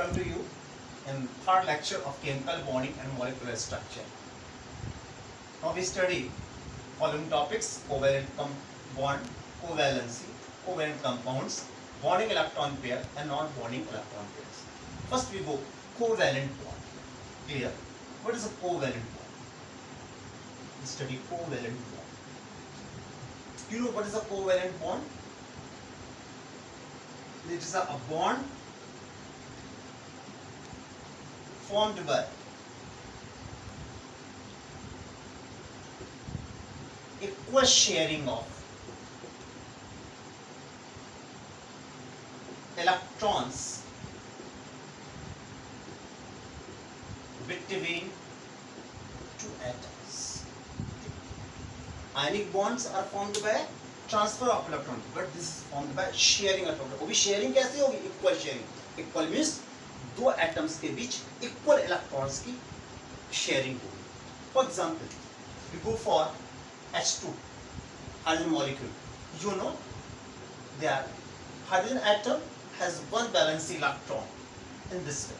welcome to you in third lecture of chemical bonding and molecular structure. Now we study following topics: covalent bond, covalency, covalent compounds, bonding electron pair and non-bonding electron pairs. First we go covalent bond. Clear? What is a covalent bond? We study covalent bond. You know what is a covalent bond? It is a bond formed by equal sharing of electrons between two atoms. Ionic bonds are formed by transfer of electron, but this is formed by sharing of electron. वो भी sharing कैसे होगी? Equal sharing. Equal means दो atoms के बीच equal electrons की sharing होगी. For example we go for H2 hydrogen molecule. You know that hydrogen atom has one valence electron in this way.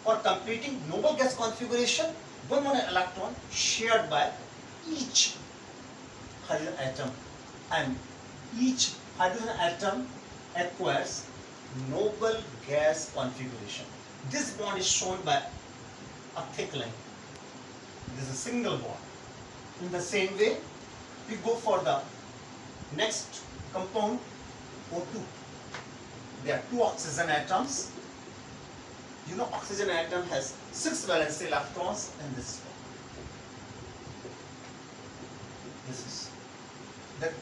For completing noble gas configuration, one electron shared by each hydrogen atom, and each hydrogen atom acquires noble gas configuration. This bond is shown by a thick line. This is a single bond. In the same way, we go for the next compound, O2. There are two oxygen atoms. You know, oxygen atom has 6 valence electrons in this way. This is that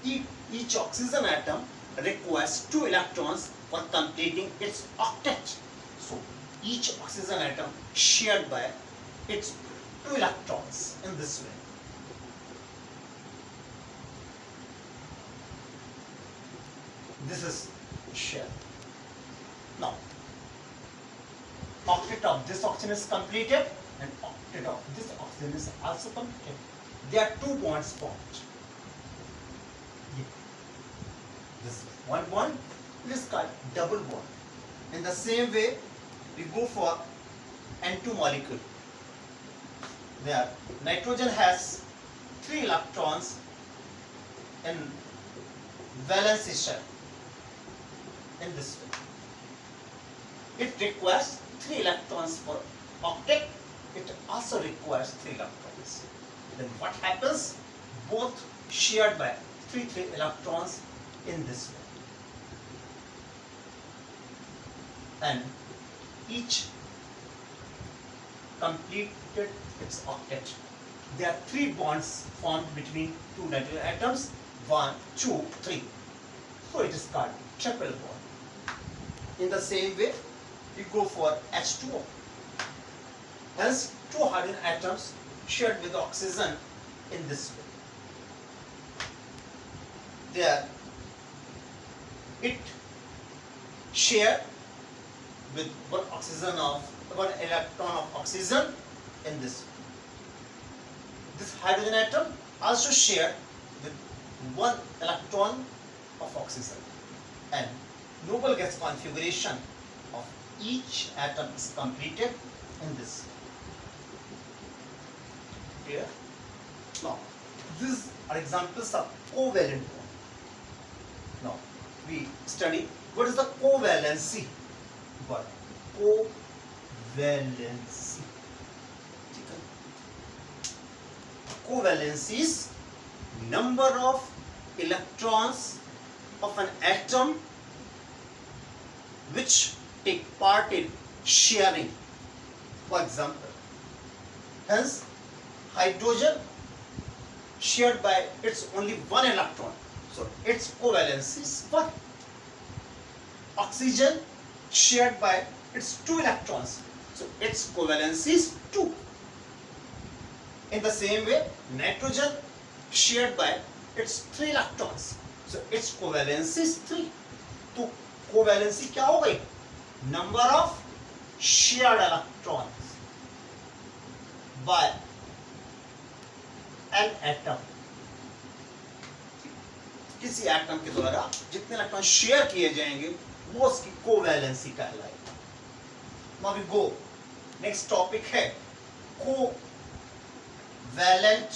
each oxygen atom requires 2 electrons for completing its octet. So each oxygen atom shared by its 2 electrons in this way. This is share. Now octet of this oxygen is completed and octet of this oxygen is also completed. There are 2 bonds formed. This is one bond. It is called double bond. In the same way, we go for N2 molecule. There, nitrogen has 3 electrons in valence shell. In this way, it requires 3 electrons for octet. It also requires 3 electrons. Then what happens? Both shared by 3 electrons in this way, and each completed its octet. There are 3 bonds formed between 2 nitrogen atoms. 1, 2, 3. So it is called triple bond. In the same way, we go for H2O. Hence, 2 hydrogen atoms shared with oxygen in this way. There, it shared with one electron of oxygen in this way. This hydrogen atom also shared with 1 electron of oxygen, and noble gas configuration of each atom is completed in this way. Clear? Now, these are examples of covalent bond. Now, we study what is the covalency. But covalency. Covalency is number of electrons of an atom which take part in sharing. For example, hence hydrogen shared by its only 1 electron. So its covalency is 1. Oxygen shared by its 2 electrons. So its covalency is 2. In the same way, nitrogen shared by its 3 electrons. So its covalency is 3. तो covalency क्या हो गई? Number of shared electrons by an atom. किसी atom के द्वारा जितने electron share किए जाएंगे वो उसकी कोवैलेंसी कहलाएगी। Now we go, next topic है covalent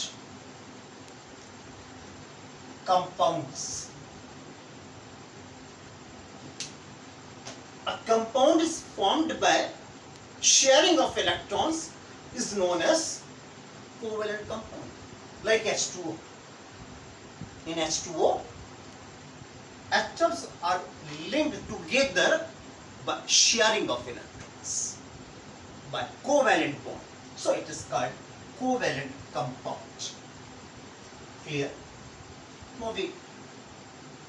compounds. A compound is formed by sharing of electrons is known as covalent compound, like H2O. In H2O, atoms are linked together by sharing of electrons by covalent bond, so it is called covalent compound. Clear? Now we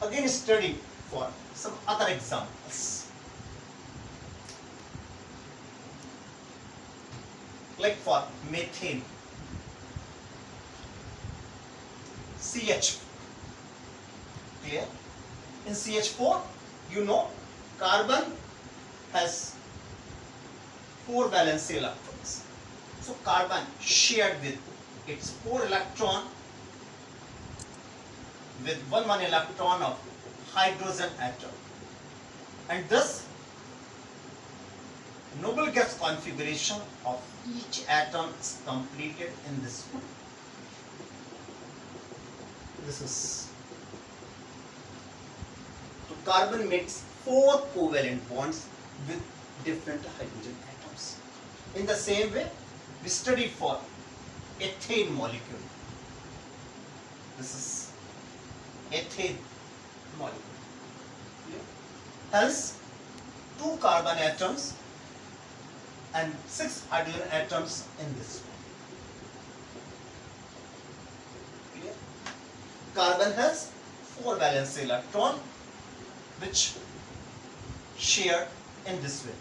again study for some other examples. Like for methane, CH4. Clear? In CH4, you know, carbon has 4 valence electrons. So carbon shared with its 4 electron with one electron of hydrogen atom, and thus noble gas configuration of each atom is completed in this way. This is, so carbon makes 4 covalent bonds with different hydrogen atoms. In the same way, we study for ethane molecule. This is ethane molecule. Hence, 2 carbon atoms and 6 hydrogen atoms in this way. Clear? Carbon has 4 valence electron which shared in this way.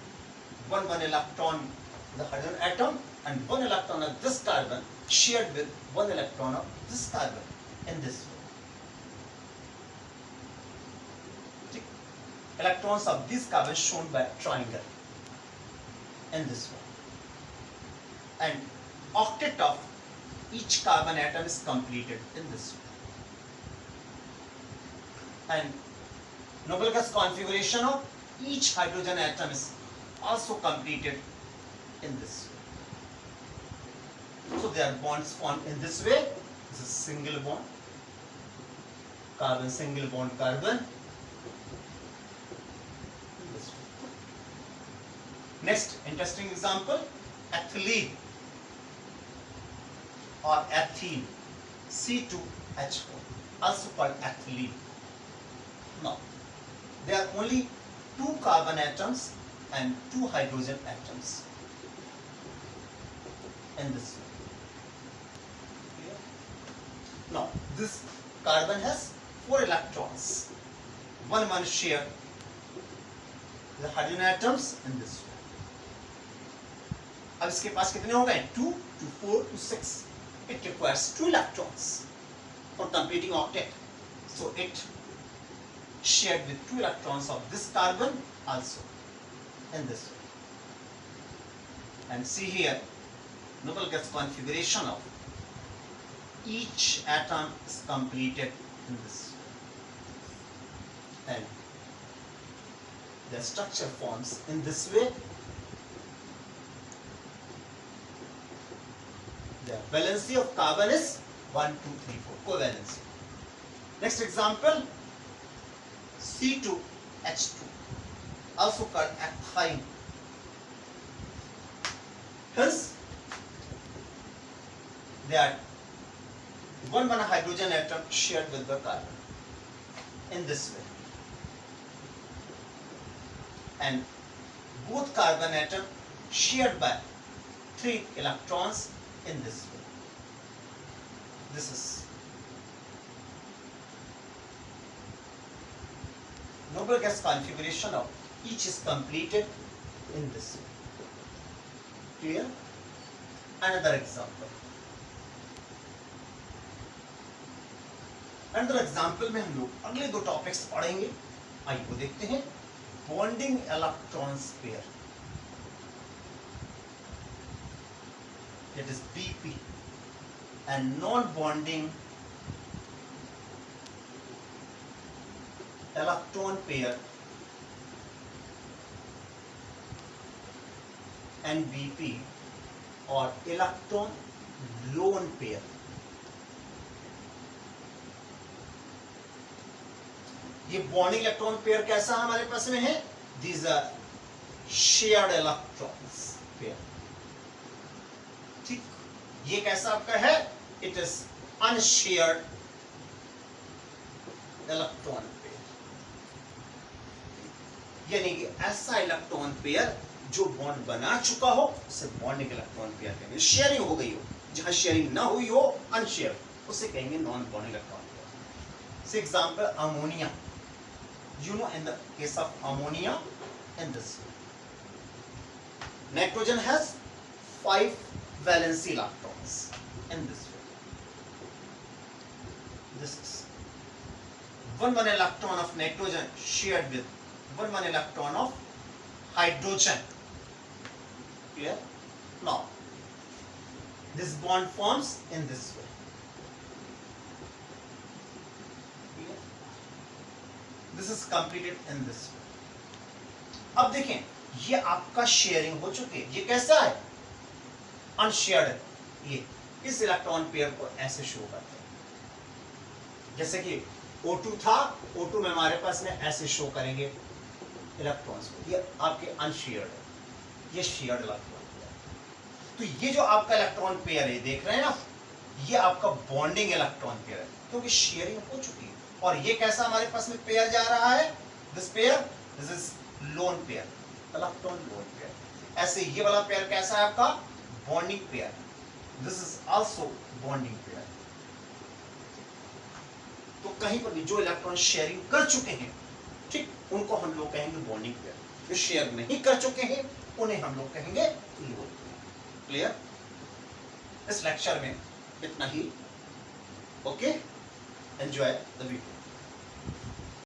One electron the hydrogen atom and 1 electron of this carbon shared with 1 electron of this carbon in this way. Electrons of this carbon shown by triangle in this way, and octet of each carbon atom is completed in this way, and noble gas configuration of each hydrogen atom is also completed in this way. So there are bonds formed in this way. This is single bond, carbon, single bond carbon. Next interesting example, ethylene or ethene, C2H4, also called ethylene. Now, there are only 2 carbon atoms and 2 hydrogen atoms in this way. Now, this carbon has 4 electrons. One share the hydrogen atoms in this way. अब इसके पास कितने हो गए? 2 to 4 to 6. It requires 2 electrons for completing octet. So it shared with 2 electrons of this carbon also in this way. And see here, noble gas configuration of each atom is completed in this way. And the structure forms in this way. The valency of carbon is 1, 2, 3, 4, covalency. Next example, C2H2, also called ethine. Hence, they are one hydrogen atom shared with the carbon in this way, and both carbon atom shared by 3 electrons in this way. This is noble gas configuration of each is completed in this way. Clear? Another example. Another example में हम लोग अगले 2 topics पढ़ेंगे. आइए वो देखते हैं. Bonding electrons pair, that is BP, and non-bonding electron pair, NBP और इलेक्ट्रॉन लोन पेयर। ये बॉन्डिंग इलेक्ट्रॉन पेयर कैसा हमारे पास में है? These are shared electrons pair. ठीक, ये कैसा आपका है? It is unshared electron pair, यानी कि ऐसा इलेक्ट्रॉन पेयर जो बॉन्ड बना चुका हो उसे बॉन्डिंग इलेक्ट्रॉन पेयर कहेंगे। शेयरिंग हो गई हो, जहां शेयरिंग ना हुई हो अनशेयर, उसे कहेंगे non bonding electron pair. For example ammonia, you know, in the case of ammonia, in this nitrogen has 5 valency electrons in this way. This is one electron of nitrogen shared with one electron of hydrogen. Clear? Now this bond forms in this way. This is completed in this way. अब देखें, ये आपका sharing हो चुकी है। ये कैसा है? अनशेयर्ड है। ये इस इलेक्ट्रॉन पेयर को ऐसे शो करते हैं, जैसे कि O2 था, O2 में हमारे पास में ऐसे शो करेंगे इलेक्ट्रॉन्स को। ये आपके अनशेयर्ड है, ये शेयर्ड इलेक्ट्रॉन पेयर। तो ये जो आपका इलेक्ट्रॉन पेयर है, देख रहे हैं ना, ये आपका बॉन्डिंग इलेक्ट्रॉन पेयर है, क्योंकि शेयरिंग हो चुकी है। और ये कैसा हमारे पास में पेयर जा रहा है? This pair, this is lone pair, electron lone pair. ऐसे ये वाला पेयर कैसा है आपका? Bonding pair, this is also bonding pair. तो कहीं पर भी जो इलेक्ट्रॉन शेयरिंग कर चुके हैं, ठीक, उनको हम लोग कहेंगे बॉन्डिंग पेयर। जो शेयर नहीं कर चुके हैं उन्हें हम लोग कहेंगे लोन पेयर। क्लियर? इस लेक्चर में इतना ही। Okay, enjoy the video.